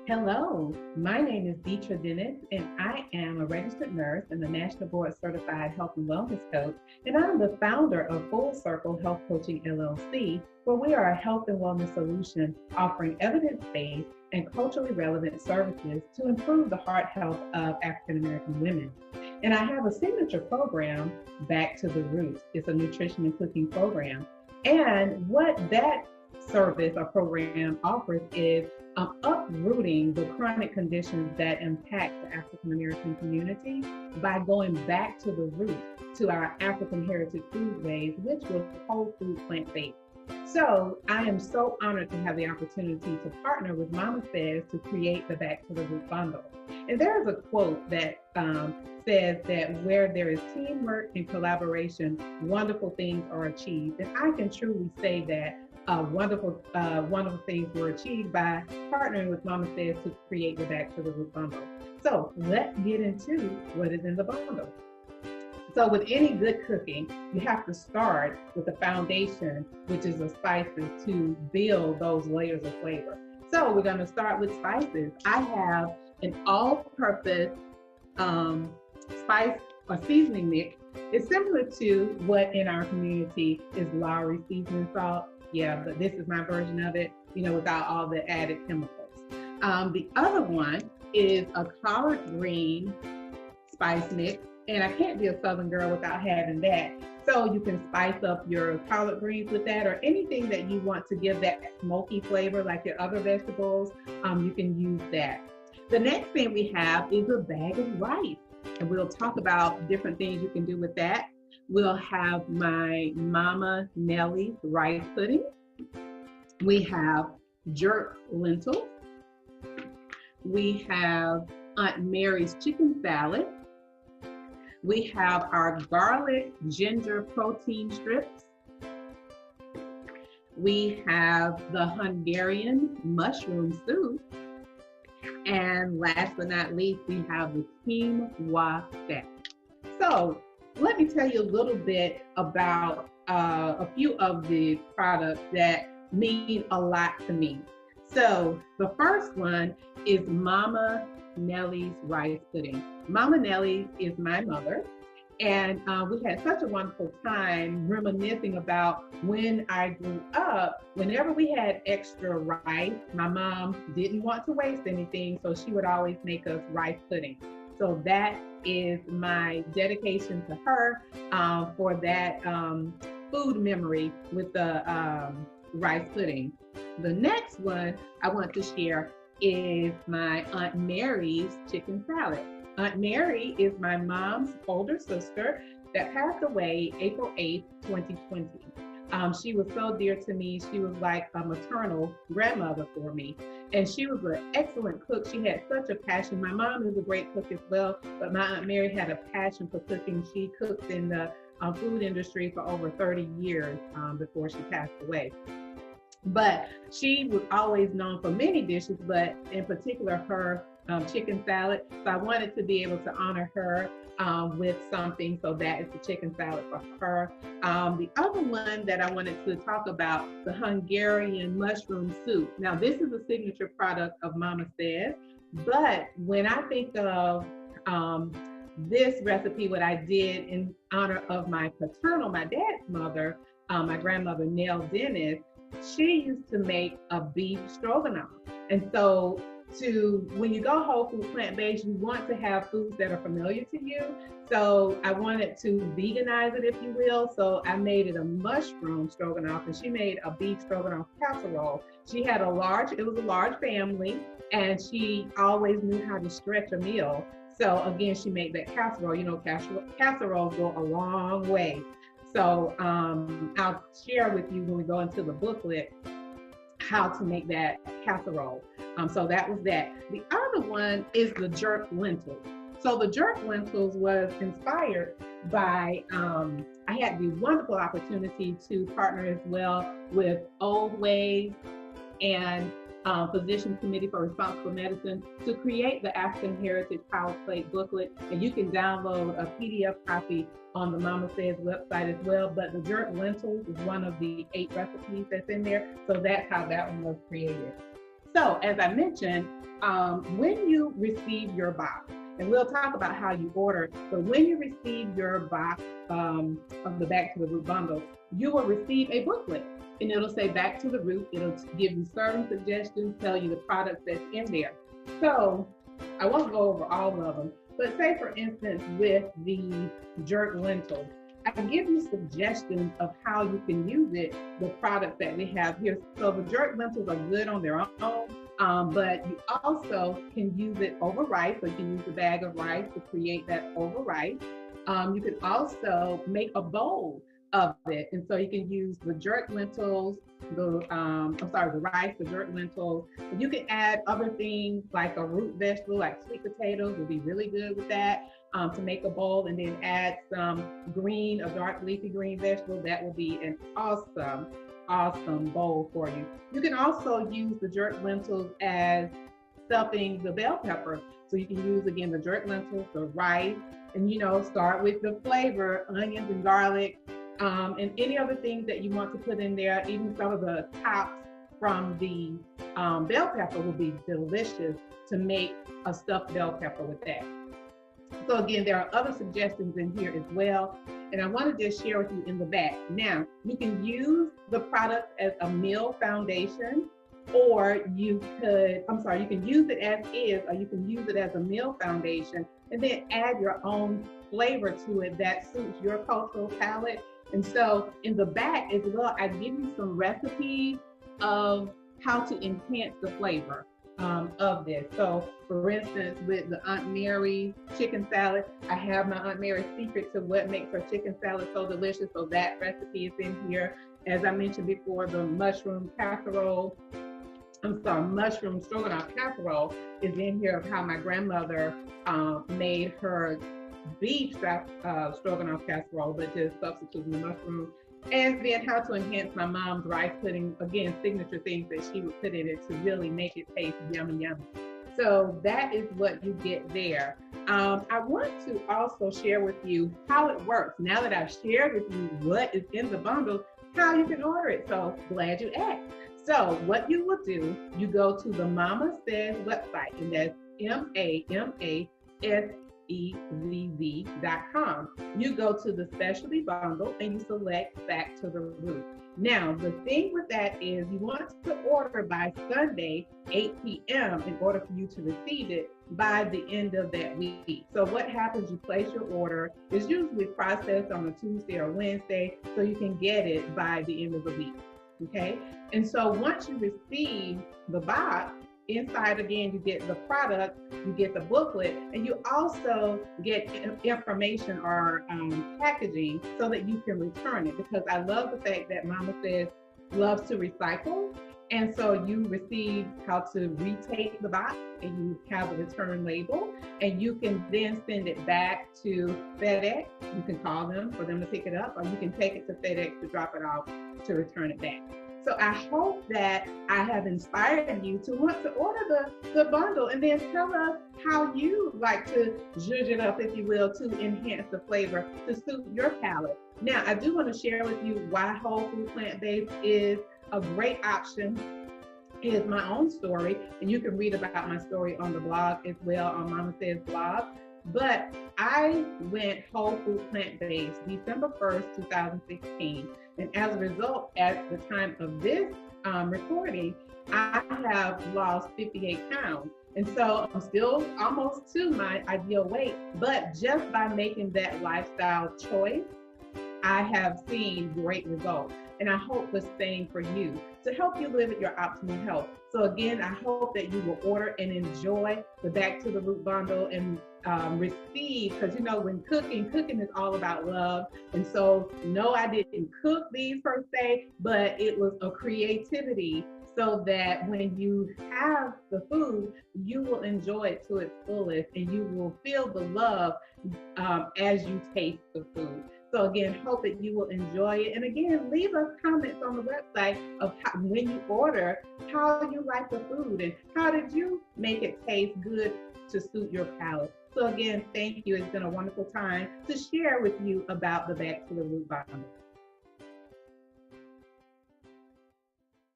Hello, my name is Deetra Dennis, and I am a registered nurse and a National Board Certified Health and Wellness Coach, and I'm the founder of Full Circle Health Coaching LLC, where we are a health and wellness solution offering evidence-based and culturally relevant services to improve the heart health of African American women. And I have a signature program, Back to the Roots. It's a nutrition and cooking program. And what that service or program offers is uprooting the chronic conditions that impact the African American community by going back to the roots, to our African heritage food ways, which was whole food plant-based. So I am so honored to have the opportunity to partner with MamaSezz to create the Back to the Root bundle. And there is a quote that says that where there is teamwork and collaboration, wonderful things are achieved. And I can truly say that wonderful things were achieved by partnering with MamaSezz to create the Back to the Root bundle. So let's get into what is in the bundle. So with any good cooking, you have to start with the foundation, which is the spices, to build those layers of flavor. So we're going to start with spices. I have an all-purpose spice or seasoning mix. It's similar to what in our community is Lowry seasoning salt. Yeah, but this is my version of it, without all the added chemicals. The other one is a collard green spice mix. And I can't be a Southern girl without having that. So you can spice up your collard greens with that, or anything that you want to give that smoky flavor, like your other vegetables, you can use that. The next thing we have is a bag of rice. And we'll talk about different things you can do with that. We'll have my Mama Nelly rice pudding. We have jerk lentils. We have Aunt Mary's chicken salad. We have our garlic ginger protein strips. We have the Hungarian mushroom soup. And last but not least, we have the quinoa salad. So let me tell you a little bit about a few of the products that mean a lot to me. So the first one is Mama Nelly's rice pudding. Mama Nelly is my mother, and we had such a wonderful time reminiscing about when I grew up. Whenever we had extra rice, my mom didn't want to waste anything, so she would always make us rice pudding. So that is my dedication to her for that food memory with the rice pudding. The next one I want to share is my Aunt Mary's chicken salad. Aunt Mary is my mom's older sister that passed away April 8th, 2020. She was so dear to me. She was like a maternal grandmother for me. And she was an excellent cook. She had such a passion. My mom is a great cook as well, but my Aunt Mary had a passion for cooking. She cooked in the food industry for over 30 years before she passed away. But she was always known for many dishes, but in particular her chicken salad. So I wanted to be able to honor her with something. So that is the chicken salad for her. The other one that I wanted to talk about, the Hungarian mushroom soup. Now this is a signature product of MamaSezz, but when I think of this recipe, what I did in honor of my dad's mother, my grandmother, Nelly Dennis, she used to make a beef stroganoff. And so when you go whole food plant-based, you want to have foods that are familiar to you. So I wanted to veganize it, if you will. So I made it a mushroom stroganoff, and she made a beef stroganoff casserole. She had it was a large family, and she always knew how to stretch a meal. So again, she made that casserole. Casseroles go a long way. So I'll share with you when we go into the booklet how to make that casserole. So that was that. The other one is the jerk lentils. So the jerk lentils was inspired by, I had the wonderful opportunity to partner as well with Old Ways and Physician Committee for Responsible Medicine to create the African Heritage Power Plate booklet. And you can download a PDF copy on the MamaSezz website as well. But the jerk lentils is one of the 8 recipes that's in there. So that's how that one was created. So as I mentioned, when you receive your box, and we'll talk about how you order, but when you receive your box of the Back to the Root bundle, you will receive a booklet. And it'll say Back to the Root. It'll give you serving suggestions, tell you the products that's in there. So I won't go over all of them, but say for instance, with the jerk lentils, I can give you suggestions of how you can use it, the products that we have here. So the jerk lentils are good on their own, but you also can use it over rice. So you can use a bag of rice to create that over rice. You can also make a bowl of it. And so you can use the jerk lentils, the rice, the jerk lentils. And you can add other things like a root vegetable, like sweet potatoes would be really good with that, to make a bowl, and then add some green, a dark leafy green vegetable. That will be an awesome bowl for you. You can also use the jerk lentils as stuffing the bell pepper. So you can use, again, the jerk lentils, the rice, and start with the flavor, onions and garlic, and any other things that you want to put in there. Even some of the tops from the bell pepper will be delicious to make a stuffed bell pepper with that. So again, there are other suggestions in here as well. And I want to just share with you in the back. Now, you can use the product as a meal foundation, or you can use it as is, or you can use it as a meal foundation and then add your own flavor to it that suits your cultural palate. And so in the back as well, I give you some recipes of how to enhance the flavor of this. So for instance, with the Aunt Mary chicken salad, I have my Aunt Mary's secret to what makes her chicken salad so delicious. So that recipe is in here. As I mentioned before, the mushroom stroganoff casserole is in here, of how my grandmother made her beef stroganoff casserole, but just substituting the mushroom. And then how to enhance my mom's rice pudding, again, signature things that she would put in it to really make it taste yummy, yummy. So that is what you get there. I want to also share with you how it works. Now that I've shared with you what is in the bundle, how you can order it. So glad you asked. So what you will do, you go to the MamaSezz website, and that's MamaSezz.com. You go to the specialty bundle and you select Back to the Root. Now, the thing with that is you want to order by Sunday, 8 p.m. in order for you to receive it by the end of that week. So what happens, you place your order. It's usually processed on a Tuesday or Wednesday, so you can get it by the end of the week. Okay? And so once you receive the box, inside, again, you get the product, you get the booklet, and you also get information or packaging so that you can return it. Because I love the fact that MamaSezz loves to recycle. And so you receive how to retake the box, and you have a return label, and you can then send it back to FedEx. You can call them for them to pick it up, or you can take it to FedEx to drop it off to return it back. So I hope that I have inspired you to want to order the bundle, and then tell us how you like to zhuzh it up, if you will, to enhance the flavor to suit your palate. Now, I do want to share with you why whole food plant-based is a great option. Is my own story, and you can read about my story on the blog as well, on MamaSezz blog. But I went whole food plant-based December 1st, 2016. And as a result, at the time of this recording, I have lost 58 pounds. And so I'm still almost to my ideal weight, but just by making that lifestyle choice, I have seen great results. And I hope the same for you, to help you live at your optimal health. So again, I hope that you will order and enjoy the Back to the Root bundle and receive, because when cooking is all about love. And so no, I didn't cook these per se, but it was a creativity, so that when you have the food, you will enjoy it to its fullest, and you will feel the love as you taste the food. So again, hope that you will enjoy it. And again, leave us comments on the website of how, when you order, how you like the food and how did you make it taste good to suit your palate. So again, thank you. It's been a wonderful time to share with you about the Back to the Root bundle.